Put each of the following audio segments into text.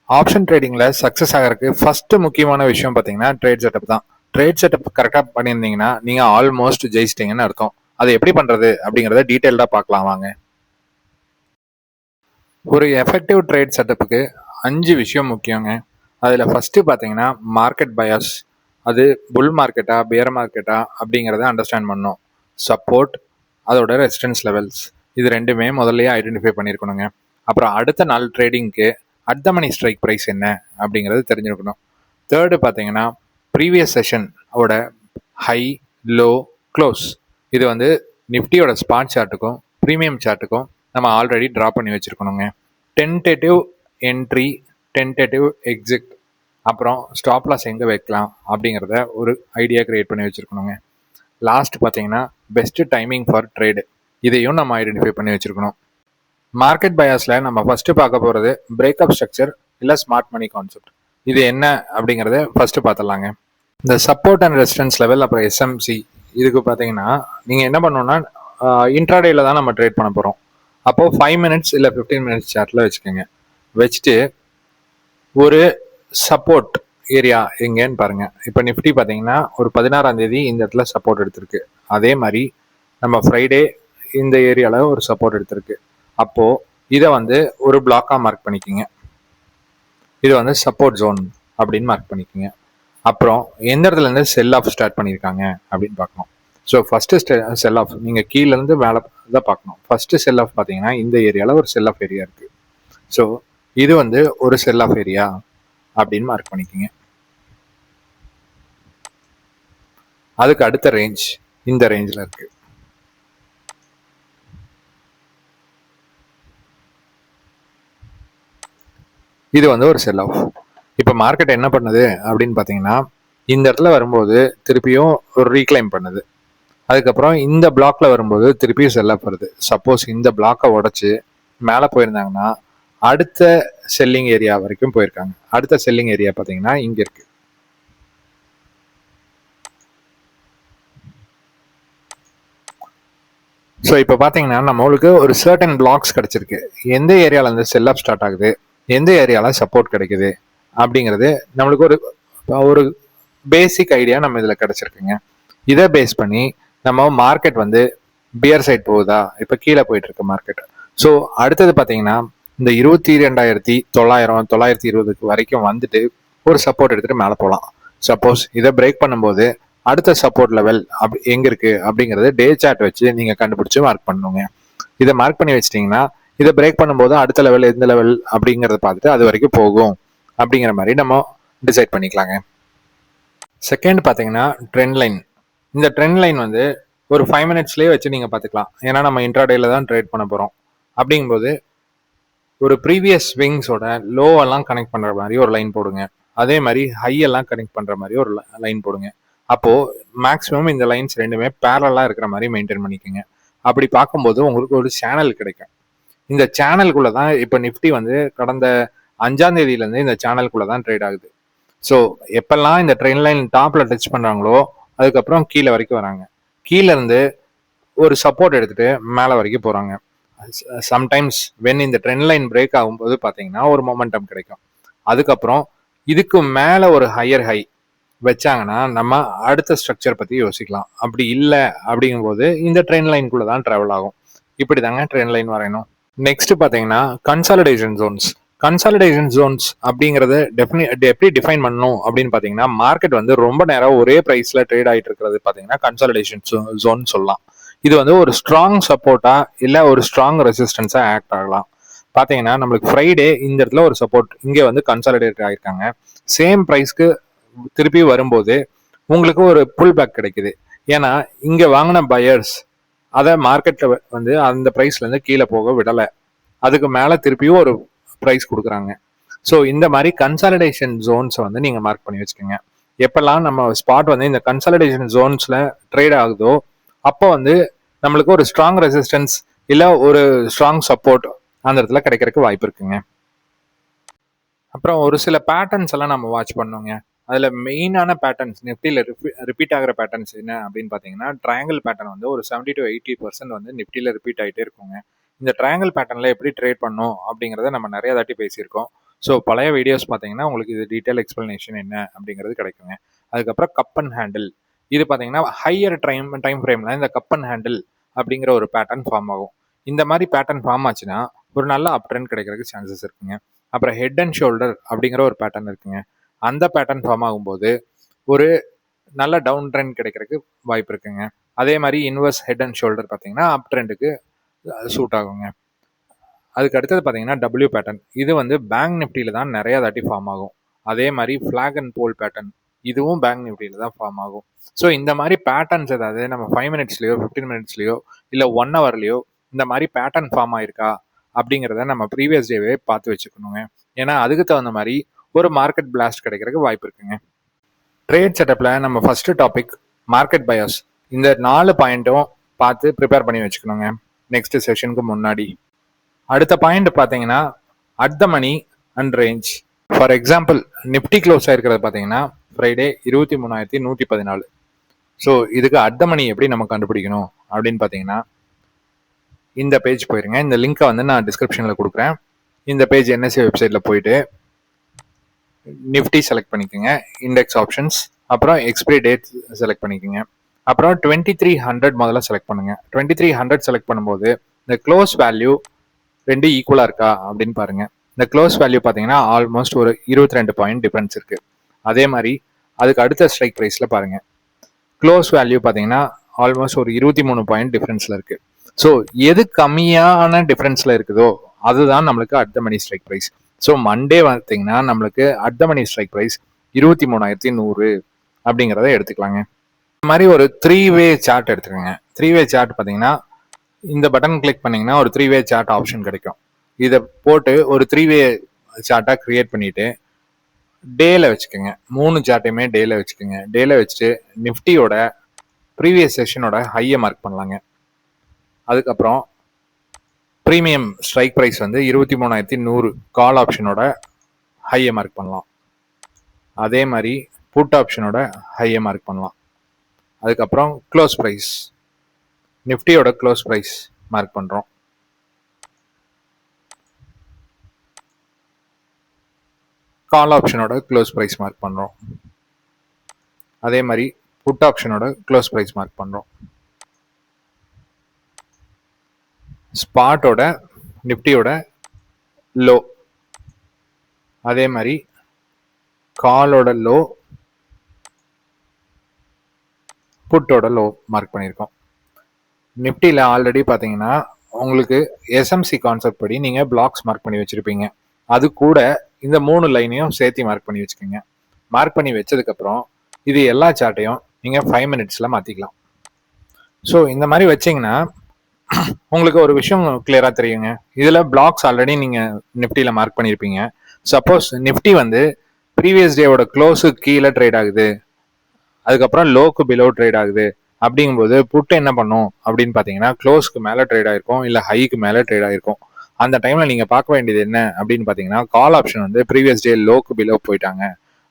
Option ட்ரேடிங்ல success ஆகிறதுக்கு first முக்கியமான விஷயம் பார்த்தீங்கன்னா ட்ரேட் செட்டப் தான். ட்ரேட் செட்டப் கரெக்டாக பண்ணியிருந்தீங்கன்னா நீங்க ஆல்மோஸ்ட் ஜெயிச்சிட்டீங்கன்னு அர்த்தம். அதை எப்படி பண்றது அப்படிங்கிறத டீட்டெயில்டா பார்க்கலாம் வாங்க. ஒரு எஃபெக்டிவ் ட்ரேட் செட்டப்புக்கு 5 விஷயம் முக்கியங்க. அதில் ஃபர்ஸ்ட் பார்த்தீங்கன்னா மார்க்கெட் பயாஸ். அது புல் மார்க்கெட்டா பேர் மார்க்கெட்டா அப்படிங்கிறத அண்டர்ஸ்டாண்ட் பண்ணணும். சப்போர்ட், அதோட ரெசிஸ்டன்ஸ் லெவல்ஸ், இது ரெண்டுமே முதல்லயே ஐடென்டிஃபை பண்ணியிருக்கணுங்க. அப்புறம் அடுத்த நாள் ட்ரேடிங்க்கு at the money strike price என்ன அப்படிங்கிறது தெரிஞ்சிருக்கணும். தேர்டு பார்த்தீங்கன்னா ப்ரீவியஸ் செஷன் ஓட ஹை, லோ, க்ளோஸ். இது வந்து நிஃப்டியோட ஸ்பாட் சார்ட்டுக்கும் ப்ரீமியம் சார்ட்டுக்கும் நம்ம ஆல்ரெடி ட்ரா பண்ணி வச்சுருக்கணுங்க. டென்டேட்டிவ் என்ட்ரி, டென்டேட்டிவ் எக்ஸிட், அப்புறம் ஸ்டாப் லாஸ் எங்கே வைக்கலாம் அப்படிங்கிறத ஒரு ஐடியா கிரியேட் பண்ணி வச்சுருக்கணுங்க. லாஸ்ட் பார்த்தீங்கன்னா பெஸ்ட் டைமிங் ஃபார் ட்ரேடு, இதையும் நம்ம ஐடென்டிஃபை பண்ணி வச்சுருக்கணும். மார்க்கெட் பயாஸில் நம்ம ஃபஸ்ட்டு பார்க்க போகிறது பிரேக்கப் ஸ்ட்ரக்சர் இல்லை ஸ்மார்ட் மணி கான்செப்ட். இது என்ன அப்படிங்கிறத ஃபஸ்ட்டு பார்த்துடலாங்க. இந்த சப்போர்ட் அண்ட் ரெசிஸ்டன்ஸ் லெவல் அப்புறம் எஸ்எம்சி, இதுக்கு பார்த்தீங்கன்னா நீங்கள் என்ன பண்ணணும்னா இன்ட்ராடேயில் தான் நம்ம ட்ரேட் பண்ண போகிறோம். அப்போது 5 மினிட்ஸ் இல்லை 15 மினிட்ஸ் சார்ட்டில் வச்சுக்கோங்க. வச்சுட்டு ஒரு சப்போர்ட் ஏரியா எங்கேன்னு பாருங்கள். இப்போ நிஃப்டி பார்த்தீங்கன்னா ஒரு 16ஆம் தேதி இந்த இடத்துல சப்போர்ட் எடுத்திருக்கு. அதே மாதிரி நம்ம ஃப்ரைடே இந்த ஏரியாவில் ஒரு சப்போர்ட் எடுத்திருக்கு. அப்போது இதை வந்து ஒரு பிளாக்காக மார்க் பண்ணிக்கோங்க. இது வந்து சப்போர்ட் ஜோன் அப்படின்னு மார்க் பண்ணிக்கோங்க. அப்புறம் எந்த இடத்துலேருந்து செல் ஆஃப் ஸ்டார்ட் பண்ணியிருக்காங்க அப்படின்னு பார்க்கணும். ஸோ ஃபஸ்ட்டு செல் ஆஃப் நீங்கள் கீழேருந்து மேலே தான் பார்க்கணும். ஃபஸ்ட்டு செல் ஆஃப் பார்த்தீங்கன்னா இந்த ஏரியாவில் ஒரு செல் ஆஃப் ஏரியா இருக்குது. ஸோ இது வந்து ஒரு செல் ஆஃப் ஏரியா அப்படின்னு மார்க் பண்ணிக்கோங்க. அதுக்கு அடுத்த ரேஞ்ச் இந்த ரேஞ்சில் இருக்குது. இது வந்து ஒரு செல் ஆஃப். இப்போ மார்க்கெட் என்ன பண்ணுது அப்படின்னு பார்த்தீங்கன்னா இந்த இடத்துல வரும்போது திருப்பியும் ஒரு ரீக்ளைம் பண்ணுது. அதுக்கப்புறம் இந்த பிளாக்ல வரும்போது திருப்பியும் செல் ஆஃப் வருது. சப்போஸ் இந்த பிளாக்கை உடச்சி மேலே போயிருந்தாங்கன்னா அடுத்த செல்லிங் ஏரியா வரைக்கும் போயிருக்காங்க. அடுத்த செல்லிங் ஏரியா பார்த்தீங்கன்னா இங்கே இருக்கு. ஸோ இப்போ பார்த்தீங்கன்னா நம்மளுக்கு ஒரு சர்டன் பிளாக்ஸ் கிடைச்சிருக்கு. எந்த ஏரியாவில் இருந்து செல் ஆஃப் ஸ்டார்ட் ஆகுது, எந்த ஏரியாவில் சப்போர்ட் கிடைக்குது அப்படிங்கிறது நம்மளுக்கு ஒரு ஒரு பேசிக் ஐடியா நம்ம இதில் கிடைச்சிருக்குங்க. இதை பேஸ் பண்ணி நம்ம மார்க்கெட் வந்து பியர் சைட் போகுதா, இப்போ கீழே போயிட்டு இருக்கு மார்க்கெட். ஸோ அடுத்தது பார்த்தீங்கன்னா இந்த 22,900 920 வரைக்கும் வந்துட்டு ஒரு சப்போர்ட் எடுத்துட்டு மேலே போகலாம். சப்போஸ் இதை பிரேக் பண்ணும்போது அடுத்த சப்போர்ட் லெவல் எங்க இருக்கு அப்படிங்கறது டே சார்ட் வச்சு நீங்க கண்டுபிடிச்சு மார்க் பண்ணுங்க. இதை மார்க் பண்ணி வச்சிட்டீங்கன்னா இதை பிரேக் பண்ணும்போது அடுத்த லெவல் எந்த லெவல் அப்படிங்கறத பார்த்துட்டு அது வரைக்கும் போகும் அப்படிங்கிற மாதிரி நம்ம டிசைட் பண்ணிக்கலாங்க. செகண்ட் பார்த்தீங்கன்னா ட்ரெண்ட் லைன். இந்த ட்ரெண்ட் லைன் வந்து ஒரு 5 மினிட்ஸ்லேயே வச்சு நீங்கள் பார்த்துக்கலாம். ஏன்னா நம்ம இன்ட்ராடேல தான் ட்ரேட் பண்ண போகிறோம். அப்படிங்கும்போது ஒரு ப்ரீவியஸ் ஸ்விங்ஸோட லோவெல்லாம் கனெக்ட் பண்ணுற மாதிரி ஒரு லைன் போடுங்க. அதே மாதிரி ஹையெல்லாம் கனெக்ட் பண்ணுற மாதிரி ஒரு லைன் போடுங்க. அப்போது மேக்ஸிமம் இந்த லைன்ஸ் ரெண்டுமே பேரலாக இருக்கிற மாதிரி மெயின்டைன் பண்ணிக்கோங்க. அப்படி பார்க்கும்போது உங்களுக்கு ஒரு சேனல் கிடைக்கும். இந்த சேனலுக்குள்ளே தான் இப்போ நிஃப்டி வந்து கடந்த 5ஆம் தேதியிலேருந்து இந்த சேனலுக்குள்ளே தான் ட்ரேட் ஆகுது. ஸோ எப்பெல்லாம் இந்த ட்ரெண்ட் லைன் டாப்பில் டச் பண்ணுறாங்களோ அதுக்கப்புறம் கீழே வரைக்கும் வராங்க. கீழே இருந்து ஒரு சப்போர்ட் எடுத்துகிட்டு மேலே வரைக்கும் போகிறாங்க. சம்டைம்ஸ் வென் இந்த ட்ரெண்ட் லைன் பிரேக் ஆகும்போது பார்த்தீங்கன்னா ஒரு மொமெண்டம் கிடைக்கும். அதுக்கப்புறம் இதுக்கு மேலே ஒரு ஹையர் ஹை வச்சாங்கன்னா நம்ம அடுத்த ஸ்ட்ரக்சர் பற்றி யோசிக்கலாம். அப்படி இல்லை அப்படிங்கும்போது இந்த ட்ரெண்ட் லைனுக்குள்ளே தான் ட்ராவல் ஆகும். இப்படி தாங்க ட்ரெண்ட் லைன் வரையணும். நெக்ஸ்ட் பார்த்தீங்கன்னா கன்சாலிடேஷன் ஜோன்ஸ். கன்சாலிடேஷன் ஜோன்ஸ் அப்படிங்கிறத எப்படி டிஃபைன் பண்ணணும் அப்படின்னு பார்த்தீங்கன்னா மார்க்கெட் வந்து ரொம்ப நேரம் ஒரே ப்ரைஸில் ட்ரேட் ஆகிட்டு இருக்கிறது பார்த்தீங்கன்னா கன்சாலிடேஷன் ஜோன் சொல்லலாம். இது வந்து ஒரு ஸ்ட்ராங் சப்போர்ட்டா இல்லை ஒரு ஸ்ட்ராங் ரெசிஸ்டன்ஸாக ஆக்ட் ஆகலாம். பார்த்தீங்கன்னா நம்மளுக்கு ஃப்ரைடே இந்த இடத்துல ஒரு சப்போர்ட் இங்கே வந்து கன்சாலிடேட் ஆகிருக்காங்க. சேம் ப்ரைஸ்க்கு திருப்பி வரும்போது உங்களுக்கு ஒரு புல் பேக் கிடைக்குது. ஏன்னா இங்கே வாங்கின பையர்ஸ் அதை மார்க்கெட்டில் வந்து அந்த ப்ரைஸ்லேருந்து கீழே போக விடலை. அதுக்கு மேலே திருப்பியும் ஒரு ப்ரைஸ் கொடுக்குறாங்க. ஸோ இந்த மாதிரி கன்சாலிடேஷன் ஜோன்ஸை வந்து நீங்கள் மார்க் பண்ணி வச்சுக்கோங்க. எப்பெல்லாம் நம்ம ஸ்பாட் வந்து இந்த கன்சாலிடேஷன் ஜோன்ஸில் ட்ரேட் ஆகுதோ அப்போ வந்து நம்மளுக்கு ஒரு ஸ்ட்ராங் ரெசிஸ்டன்ஸ் இல்லை ஒரு ஸ்ட்ராங் சப்போர்ட் அந்த இடத்துல கிடைக்கிறதுக்கு வாய்ப்பு இருக்குங்க. அப்புறம் ஒரு சில பேட்டர்ன்ஸ் எல்லாம் நம்ம வாட்ச் பண்ணுங்க. அதில் மெயினான பேட்டர்ன்ஸ் நிஃப்டியில் ரிப்பீட் ஆகிற பேட்டர்ன்ஸ் என்ன அப்படின்னு பார்த்தீங்கன்னா ட்ரையாங்கிள் பேட்டர்ன் வந்து ஒரு 70 to 80% வந்து நிஃப்டியில் ரிப்பீட் ஆகிட்டே இருக்குங்க. இந்த ட்ரையாங்கிள் பேட்டர்னில் எப்படி ட்ரேட் பண்ணும் அப்படிங்கிறத நம்ம நிறைய தாட்டி பேசியிருக்கோம். ஸோ பழைய வீடியோஸ் பார்த்தீங்கன்னா உங்களுக்கு இது டீட்டெயில் எக்ஸ்பிளனேஷன் என்ன அப்படிங்கிறது கிடைக்குங்க. அதுக்கப்புறம் கப் அண்ட் ஹேண்டில், இது பார்த்தீங்கன்னா ஹையர் டைம் ஃப்ரேமில் இந்த கப் அண்ட் ஹேண்டில் அப்படிங்கிற ஒரு பேட்டர்ன் ஃபார்ம் ஆகும். இந்த மாதிரி பேட்டர்ன் ஃபார்ம் ஆச்சுன்னா ஒரு நல்ல அப் ட்ரெண்ட் கிடைக்கிறதுக்கு சான்சஸ் இருக்குங்க. அப்புறம் ஹெட் அண்ட் ஷோல்டர் அப்படிங்கிற ஒரு பேட்டர்ன் இருக்குங்க. அந்த பேட்டர்ன் ஃபார்ம் ஆகும்போது ஒரு நல்ல டவுன் ட்ரெண்ட் கிடைக்கிறதுக்கு வாய்ப்பு இருக்குங்க. அதே மாதிரி இன்வர்ஸ் ஹெட் அண்ட் ஷோல்டர் பார்த்தீங்கன்னா அப் ட்ரெண்டுக்கு சூட் ஆகுங்க. அதுக்கு அடுத்தது பார்த்தீங்கன்னா டபிள்யூ பேட்டர்ன், இது வந்து பேங்க் நிஃப்டியில் தான் நிறையா தாட்டி ஃபார்ம் ஆகும். அதே மாதிரி ஃப்ளாக் அண்ட் போல் பேட்டர்ன், இதுவும் பேங்க் நிஃப்டியில் தான் ஃபார்ம் ஆகும். ஸோ இந்த மாதிரி பேட்டர்ன்ஸ் ஏதாவது நம்ம 5 மினிட்ஸ்லையோ 15 மினிட்ஸ்லையோ இல்லை 1 ஹவர்லையோ இந்த மாதிரி பேட்டர்ன் ஃபார்ம் ஆயிருக்கா அப்படிங்கிறத நம்ம ப்ரீவியஸ் டேவே பார்த்து வச்சுக்கணுங்க. ஏன்னா அதுக்கு தகுந்த மாதிரி ஒரு மார்க்கெட் பிளாஸ்ட் கிடைக்கிறதுக்கு வாய்ப்பு இருக்குங்க. ட்ரேட் செட்டப்பில் நம்ம ஃபஸ்ட்டு டாபிக் மார்க்கெட் பயாஸ், இந்த 4 பாயிண்ட்டும் பார்த்து ப்ரிப்பேர் பண்ணி வச்சுக்கணுங்க நெக்ஸ்ட் செஷனுக்கு முன்னாடி. அடுத்த பாயிண்ட் பார்த்தீங்கன்னா at the money and range. For example Nifty close ஆயிருக்கிறது பார்த்தீங்கன்னா ஃப்ரைடே 23,114. ஸோ இதுக்கு அட் த மணி எப்படி நம்ம கண்டுபிடிக்கணும் அப்படின்னு பார்த்தீங்கன்னா இந்த பேஜ் போயிருங்க. இந்த லிங்கை வந்து நான் டிஸ்கிரிப்ஷனில் கொடுக்குறேன். இந்த பேஜ் என்எஸ்சி வெப்சைட்டில் போயிட்டு நிஃப்டி செலக்ட் பண்ணிக்கோங்க, இண்டெக்ஸ் ஆப்ஷன்ஸ், அப்புறம் எக்ஸ்பிரி டேட் செலக்ட் பண்ணிக்கோங்க, அப்புறம் 2300 முதல்ல செலக்ட் பண்ணுங்க. 2300 செலக்ட் பண்ணும்போது இந்த க்ளோஸ் வேல்யூ 2 ஈக்குவலாக இருக்கா அப்படின்னு பாருங்க. இந்த க்ளோஸ் வேல்யூ பார்த்தீங்கன்னா ஆல்மோஸ்ட் ஒரு 22 பாயிண்ட் டிஃபரன்ஸ் இருக்கு. அதே மாதிரி அதுக்கு அடுத்த ஸ்ட்ரைக் ப்ரைஸில் பாருங்க, க்ளோஸ் வேல்யூ பார்த்தீங்கன்னா ஆல்மோஸ்ட் ஒரு 23 பாயிண்ட் டிஃபரன்ஸில் இருக்கு. ஸோ எது கம்மியான டிஃபரன்ஸில் இருக்குதோ அதுதான் நம்மளுக்கு at the money strike price. So Monday பார்த்தீங்கன்னா நம்மளுக்கு at the money strike price 23,100 அப்படிங்கிறத எடுத்துக்கலாங்க. இந்த மாதிரி ஒரு 3-வே சார்ட் எடுத்துக்கோங்க. 3-வே சார்ட் பார்த்தீங்கன்னா இந்த பட்டன் கிளிக் பண்ணீங்கன்னா ஒரு 3-வே சார்ட் ஆப்ஷன் கிடைக்கும். இதை போட்டு ஒரு 3-வே சார்ட்டாக கிரியேட் பண்ணிட்டு டேல வச்சுக்கோங்க. 3 சார்ட்டையுமே டேல வச்சுக்கோங்க. டேல வச்சுட்டு நிஃப்டியோட ப்ரீவியஸ் செஷனோட ஹையை மார்க் பண்ணலாங்க. அதுக்கப்புறம் ப்ரீமியம் ஸ்ட்ரைக் ப்ரைஸ் வந்து 23,100 கால் ஆப்ஷனோட ஹையை மார்க் பண்ணலாம். அதே மாதிரி புட் ஆப்ஷனோட ஹையை மார்க் பண்ணலாம். அதுக்கப்புறம் க்ளோஸ் ப்ரைஸ், நிஃப்டியோட க்ளோஸ் ப்ரைஸ் மார்க் பண்ணுறோம். கால் ஆப்ஷனோட க்ளோஸ் ப்ரைஸ் மார்க் பண்ணுறோம். அதே மாதிரி புட் ஆப்ஷனோட க்ளோஸ் ப்ரைஸ் மார்க் பண்ணுறோம். ஸ்பாட்டோட நிஃப்டியோட லோ, அதே மாதிரி காலோட லோ, புட்டோட லோ மார்க் பண்ணியிருக்கோம். நிஃப்டியில் ஆல்ரெடி பார்த்தீங்கன்னா உங்களுக்கு எஸ்எம்சி கான்செப்ட் படி நீங்கள் பிளாக்ஸ் மார்க் பண்ணி வச்சுருப்பீங்க. அது கூட இந்த 3 லைனையும் சேர்த்து மார்க் பண்ணி வச்சுக்கோங்க. மார்க் பண்ணி வச்சதுக்கப்புறம் இது எல்லா சார்ட்டையும் நீங்கள் 5 மினிட்ஸில் மாற்றிக்கலாம். ஸோ இந்த மாதிரி வச்சிங்கன்னா உங்களுக்கு ஒரு விஷயம் கிளியரா தெரியுங்க. இதுல பிளாக்ஸ் ஆல்ரெடி நீங்க நிஃப்டியில மார்க் பண்ணிருப்பீங்க. சப்போஸ் நிஃப்டி வந்து ப்ரீவியஸ் டேவோட க்ளோஸுக்கு கீழே ட்ரேட் ஆகுது, அதுக்கப்புறம் லோக்கு பிலோ ட்ரேட் ஆகுது அப்படிங்கும்போது புட் என்ன பண்ணும் அப்படின்னு பாத்தீங்கன்னா க்ளோஸ்க்கு மேல ட்ரேட் ஆயிருக்கும், இல்ல ஹைக்கு மேல ட்ரேட் ஆயிருக்கும். அந்த டைம்ல நீங்க பார்க்க வேண்டியது என்ன அப்படின்னு பாத்தீங்கன்னா கால் ஆப்ஷன் வந்து ப்ரீவியஸ் டே லோக்கு பிலோ போயிட்டாங்க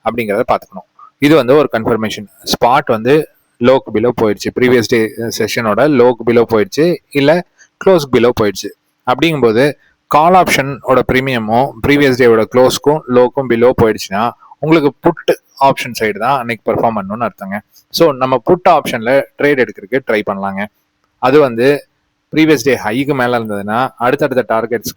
அப்படிங்கிறத பாத்துக்கணும். இது வந்து ஒரு கன்ஃபர்மேஷன். ஸ்பாட் வந்து லோக்கு பிலோ போயிடுச்சு, ப்ரீவியஸ் டே செஷனோட லோக்கு பிலோ போயிடுச்சு, இல்லை க்ளோஸ் பிலோ போயிடுச்சு. அப்படிங்கும்போது கால் ஆப்ஷனோட ப்ரீமியமும் ப்ரீவியஸ் டேவோட க்ளோஸ்க்கும் லோக்கும் பிலோ போயிடுச்சுன்னா உங்களுக்கு புட் ஆப்ஷன் சைடு தான் அன்னைக்கு பெர்ஃபார்ம் பண்ணணும்னு அர்த்தங்க. ஸோ நம்ம புட் ஆப்ஷனில் ட்ரேட் எடுக்கிறதுக்கு ட்ரை பண்ணலாங்க. அது வந்து ப்ரீவியஸ் டே ஹைக்கு மேலே இருந்ததுன்னா அடுத்தடுத்த டார்கெட்ஸ்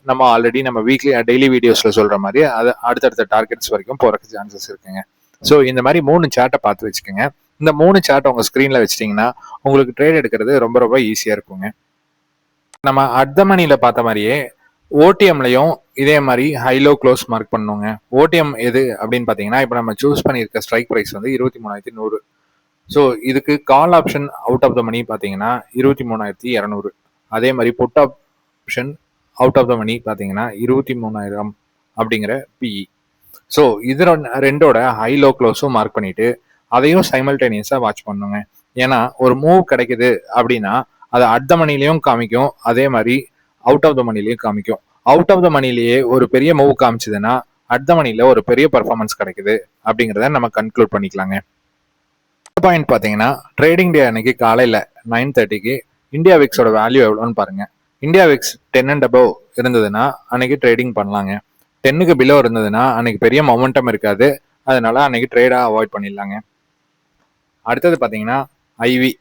நம்ம ஆல்ரெடி நம்ம வீக்லி டெய்லி வீடியோஸில் சொல்கிற மாதிரி அது அடுத்தடுத்த டார்கெட்ஸ் வரைக்கும் போகிறதுக்கு சான்சஸ் இருக்குங்க. ஸோ இந்த மாதிரி 3 சார்ட்டை பார்த்து வச்சுக்கோங்க. இந்த 3 சார்ட் உங்கள் ஸ்க்ரீனில் வச்சிட்டிங்கன்னா உங்களுக்கு ட்ரேட் எடுக்கிறது ரொம்ப ரொம்ப ஈஸியாக இருக்குங்க. நம்ம அட் த மணியில் பார்த்த மாதிரியே ஓடிஎம்லையும் இதே மாதிரி ஹைலோ க்ளோஸ் மார்க் பண்ணுங்க. ஓடிஎம் எது அப்படின்னு பார்த்தீங்கன்னா இப்போ நம்ம சூஸ் பண்ணியிருக்க ஸ்ட்ரைக் ப்ரைஸ் வந்து 23,100. ஸோ இதுக்கு call option out of the money பார்த்தீங்கன்னா 23,200. அதே மாதிரி put option out of the money பார்த்தீங்கன்னா 23,000 அப்படிங்கிற பிஇ. ஸோ இது ரெண்டோட ஹை லோ க்ளோஸும் மார்க் பண்ணிட்டு அதையும் சைமல்டேனியஸாக வாட்ச் பண்ணுங்க. ஏன்னா ஒரு மூவ் கிடைக்குது அப்படின்னா அது அட் த மணிலையும் காமிக்கும், அதே மாதிரி அவுட் ஆஃப் த மணிலையும் காமிக்கும். அவுட் ஆஃப் த மணிலேயே ஒரு பெரிய மூவ் காமிச்சதுன்னா அட் த மணில ஒரு பெரிய பர்ஃபார்மன்ஸ் கிடைக்குது அப்படிங்கிறத நம்ம கன்க்ளூட் பண்ணிக்கலாங்க. பாயிண்ட் பார்த்தீங்கன்னா ட்ரேடிங் டே அன்னைக்கு காலையில் 9:30க்கு இந்தியா விக்ஸோட வேல்யூ எவ்வளோன்னு பாருங்க. இந்தியா விக்ஸ் 10 and above இருந்ததுன்னா அன்னைக்கு ட்ரேடிங் பண்ணலாங்க. 10க்கு பிலோ இருந்ததுன்னா அன்னைக்கு பெரிய மொமெண்டம் இருக்காது, அதனால அன்னைக்கு ட்ரேடா அவாய்ட் பண்ணிடலாங்க. அடுத்தது பார்த்தீங்கன்னா ஐவி.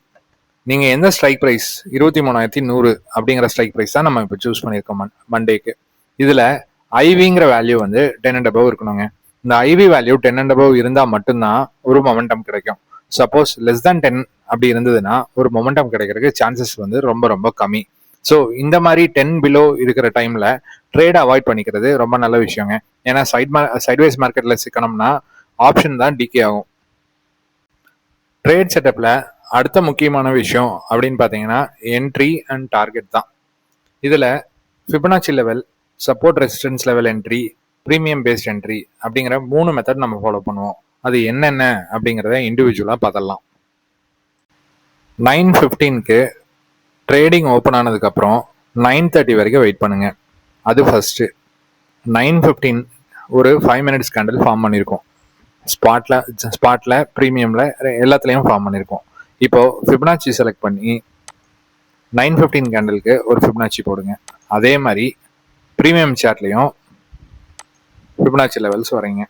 நீங்கள் எந்த ஸ்ட்ரைக் ப்ரைஸ் 23,100 அப்படிங்கிற ஸ்ட்ரைக் ப்ரைஸ் தான் நம்ம இப்போ சூஸ் பண்ணியிருக்கோம் மண்டேக்கு. இதில் ஐவிங்கிற வேல்யூ வந்து 10 and above இருக்கணுங்க. இந்த ஐவி வேல்யூ 10 and above இருந்தால் மட்டும்தான் ஒரு மொமெண்டம் கிடைக்கும். சப்போஸ் லெஸ் தேன் 10 அப்படி இருந்ததுன்னா ஒரு மொமெண்டம் கிடைக்கிறதுக்கு சான்சஸ் வந்து ரொம்ப ரொம்ப கம்மி. ஸோ இந்த மாதிரி 10 பிலோ இருக்கிற டைம்ல ட்ரேட் அவாய்ட் பண்ணிக்கிறது ரொம்ப நல்ல விஷயங்க. ஏன்னா சைட்வேஸ் மார்க்கெட்ல சிக்கணும்னா ஆப்ஷன் தான் டிகே ஆகும். ட்ரேட் செட்டப்ல அடுத்த முக்கியமான விஷயம் அப்படின்னு பார்த்தீங்கன்னா என்ட்ரி அண்ட் டார்கெட் தான். இதில் Fibonacci level, support resistance level entry, premium based entry அப்படிங்கிற 3 மெத்தட் நம்ம ஃபாலோ பண்ணுவோம். அது என்னென்ன அப்படிங்கிறத இண்டிவிஜுவலாக பார்த்துடலாம். 9:15க்கு ட்ரேடிங் ஓப்பன் ஆனதுக்கப்புறம் 9:30 வரைக்கும் வெயிட் பண்ணுங்க. அது ஃபர்ஸ்ட். 9:15 ஒரு 5 minutes கேண்டில் ஃபார்ம் பண்ணியிருக்கோம். ஸ்பாட்ல ப்ரீமியம்ல எல்லாத்துலேயும் ஃபார்ம் பண்ணியிருக்கோம். இப்போ ஃபிபனாச்சி செலக்ட் பண்ணி 9:15 கேண்டிலுக்கு ஒரு ஃபிபனாச்சி போடுங்க. அதே மாதிரி ப்ரீமியம் சார்ட்லையும் ஃபிபனாச்சி லெவல்ஸ் வரீங்க.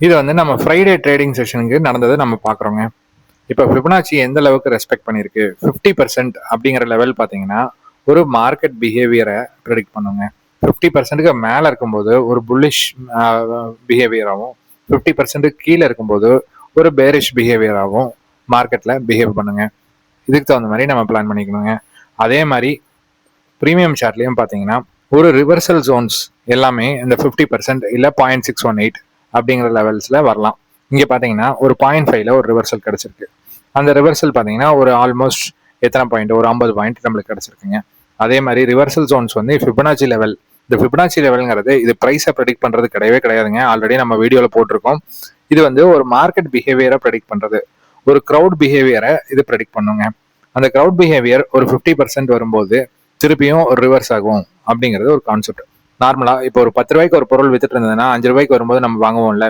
இது வந்து நம்ம ஃப்ரைடே ட்ரேடிங் செஷனுக்கு நடந்ததை நம்ம பார்க்குறோங்க. இப்போ ஃபிபனாச்சி எந்த அளவுக்கு ரெஸ்பெக்ட் பண்ணியிருக்கு, 50% அப்படிங்கிற லெவல் பார்த்தீங்கன்னா ஒரு மார்க்கெட் பிஹேவியரை ப்ரெடிக்ட் பண்ணுங்க. 50%க்கு மேலே இருக்கும்போது ஒரு புல்லிஷ் பிஹேவியராகவும், 50% கீழே இருக்கும்போது ஒரு பேரிஷ் பிஹேவியராகவும் மார்க்கெட்டில் பிஹேவ் பண்ணுங்க. இதுக்கு தகுந்த மாதிரி நம்ம பிளான் பண்ணிக்கணுங்க. அதே மாதிரி ப்ரீமியம் சார்ட்லையும் பார்த்தீங்கன்னா ஒரு ரிவர்சல் ஜோன்ஸ் எல்லாமே இந்த 50% இல்லை 0.618 அப்படிங்கிற லெவல்ஸில் வரலாம். இங்கே பார்த்தீங்கன்னா ஒரு 0.5ல ஒரு ரிவர்சல் கிடச்சிருக்கு. அந்த ரிவர்சல் பார்த்தீங்கன்னா ஒரு ஆல்மோஸ்ட் எத்தனை பாயிண்ட், ஒரு 50 பாயிண்ட் நம்மளுக்கு கிடச்சிருக்குங்க. அதே மாதிரி ரிவர்சல் ஜோன்ஸ் வந்து ஃபிபனாச்சி லெவல். இந்த ஃபிபனாச்சி லெவலுங்கிறது இது ப்ரைஸை ப்ரெடிக்ட் பண்ணுறது கிடையவே கிடையாதுங்க. ஆல்ரெடி நம்ம வீடியோவில் போட்டிருக்கோம். இது வந்து ஒரு மார்க்கெட் பிஹேவியரை ப்ரெடிக்ட் பண்ணுறது, ஒரு க்ரௌட் பிஹேவியரை இது ப்ரெடிக்ட் பண்ணுங்க. அந்த க்ரௌட் பிஹேவியர் ஒரு 50% வரும்போது திருப்பியும் ஒரு ரிவர்ஸ் ஆகும் அப்படிங்கிறது ஒரு கான்செப்ட். நார்மலாக இப்போ ஒரு 10 ரூபாய்க்கு ஒரு பொருள் வித்துட்டு இருந்ததுன்னா 5 ரூபாய்க்கு வரும்போது நம்ம வாங்குவோம்ல,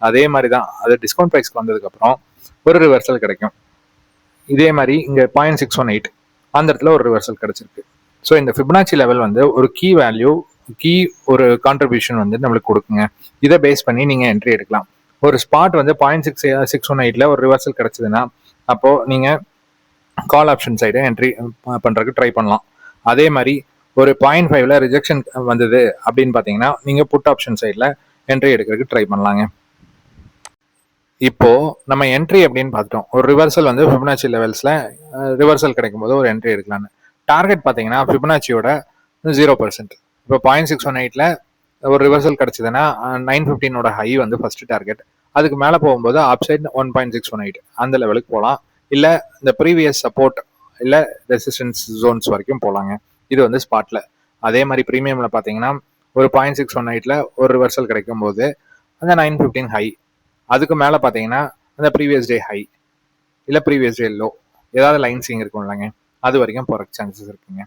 அதே மாதிரி தான் அது டிஸ்கவுண்ட் ப்ரைஸ்க்கு வந்ததுக்கப்புறம் ஒரு ரிவர்சல் கிடைக்கும். இதே மாதிரி இங்கே 0.618 அந்த இடத்துல ஒரு ரிவர்சல் கிடைச்சிருக்கு. ஸோ இந்த ஃபிபனாச்சி லெவல் வந்து ஒரு கீ வேல்யூ, ஒரு கான்ட்ரிபியூஷன் வந்து நம்மளுக்கு கொடுக்குங்க. இதை பேஸ் பண்ணி நீங்கள் என்ட்ரி எடுக்கலாம். ஒரு ஸ்பாட் வந்து 0.618ல ஒரு ரிவர்சல் கிடைச்சதுன்னா அப்போது நீங்கள் கால் ஆப்ஷன் சைடை என்ட்ரி பண்ணுறதுக்கு ட்ரை பண்ணலாம். அதே மாதிரி ஒரு 0.5ல ரிஜெக்ஷன் வந்தது அப்படின்னு பார்த்தீங்கன்னா நீங்கள் புட் ஆப்ஷன் சைடில் என்ட்ரி எடுக்கிறதுக்கு ட்ரை பண்ணலாங்க. இப்போ நம்ம என்ட்ரி அப்படின்னு பார்த்துட்டோம். ஒரு ரிவர்சல் வந்து ஃபிபனாச்சி லெவல்ஸில் ரிவர்சல் கிடைக்கும் போது ஒரு என்ட்ரி எடுக்கலான்னு. டார்கெட் பார்த்தீங்கன்னா ஃபிபனாச்சியோட 0%. இப்போ 0.618ல ஒரு ரிவர்சல் கிடைச்சதுன்னா 9:15 ஹை வந்து ஃபர்ஸ்ட் டார்கெட். அதுக்கு மேலே போகும்போது அப்சைட் 1.618 அந்த லெவலுக்கு போகலாம். இல்லை இந்த ப்ரீவியஸ் சப்போர்ட் இல்லை ரெசிஸ்டன்ஸ் ஜோன்ஸ் வரைக்கும் போகலாங்க. இது வந்து ஸ்பாட்ல. அதே மாதிரி ப்ரீமியம்ல பார்த்தீங்கன்னா ஒரு 0.618ல ஒரு ரிவர்சல் கிடைக்கும் போது அந்த 9:15 ஹை, அதுக்கு மேலே பார்த்தீங்கன்னா அந்த ப்ரீவியஸ் டே ஹை இல்லை ப்ரீவியஸ் டே லோ, ஏதாவது லைன்ஸிங் இருக்கும் இல்லைங்க, அது வரைக்கும் போகிறக்கு சான்சஸ் இருக்குங்க.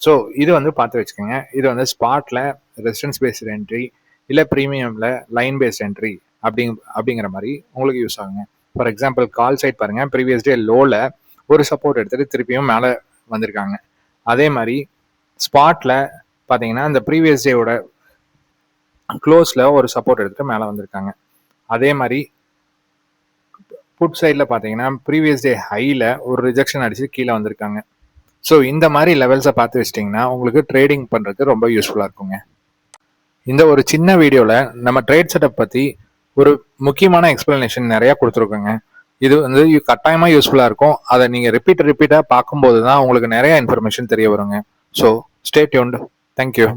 ஸோ இது வந்து பார்த்து வச்சுக்கோங்க. இது வந்து ஸ்பாட்ல ரெசிஸ்டன்ஸ் பேஸ்ட் என்ட்ரி இல்லை ப்ரீமியம்ல லைன் பேஸ்ட் என்ட்ரி அப்படிங்கிற மாதிரி உங்களுக்கு யூஸ் ஆகுங்க. ஃபார் எக்ஸாம்பிள் கால் சைட் பாருங்க, ப்ரீவியஸ் டே லோவில் ஒரு சப்போர்ட் எடுத்துட்டு திருப்பியும் மேலே வந்திருக்காங்க. அதே மாதிரி ஸ்பாட்ல பார்த்தீங்கன்னா இந்த ப்ரீவியஸ் டேவோட க்ளோஸில் ஒரு சப்போர்ட் எடுத்துட்டு மேலே வந்திருக்காங்க. அதே மாதிரி புட் சைடில் பார்த்தீங்கன்னா ப்ரீவியஸ் டே ஹையில் ஒரு ரிஜெக்ஷன் அடிச்சு கீழே வந்திருக்காங்க. ஸோ இந்த மாதிரி லெவல்ஸை பார்த்து வச்சிட்டிங்கன்னா உங்களுக்கு ட்ரேடிங் பண்ணுறதுக்கு ரொம்ப யூஸ்ஃபுல்லாக இருக்குங்க. இந்த ஒரு சின்ன வீடியோவில் நம்ம ட்ரேட் செட்டப் பற்றி ஒரு முக்கியமான எக்ஸ்பிளனேஷன் நிறையா கொடுத்துருக்கோங்க. இது வந்து கட்டாயமாக யூஸ்ஃபுல்லாக இருக்கும். அதை நீங்கள் ரிப்பீட்டாக பார்க்கும்போது தான் உங்களுக்கு நிறைய இன்ஃபர்மேஷன் தெரிய வருங்க. So stay tuned. தேங்க்யூ.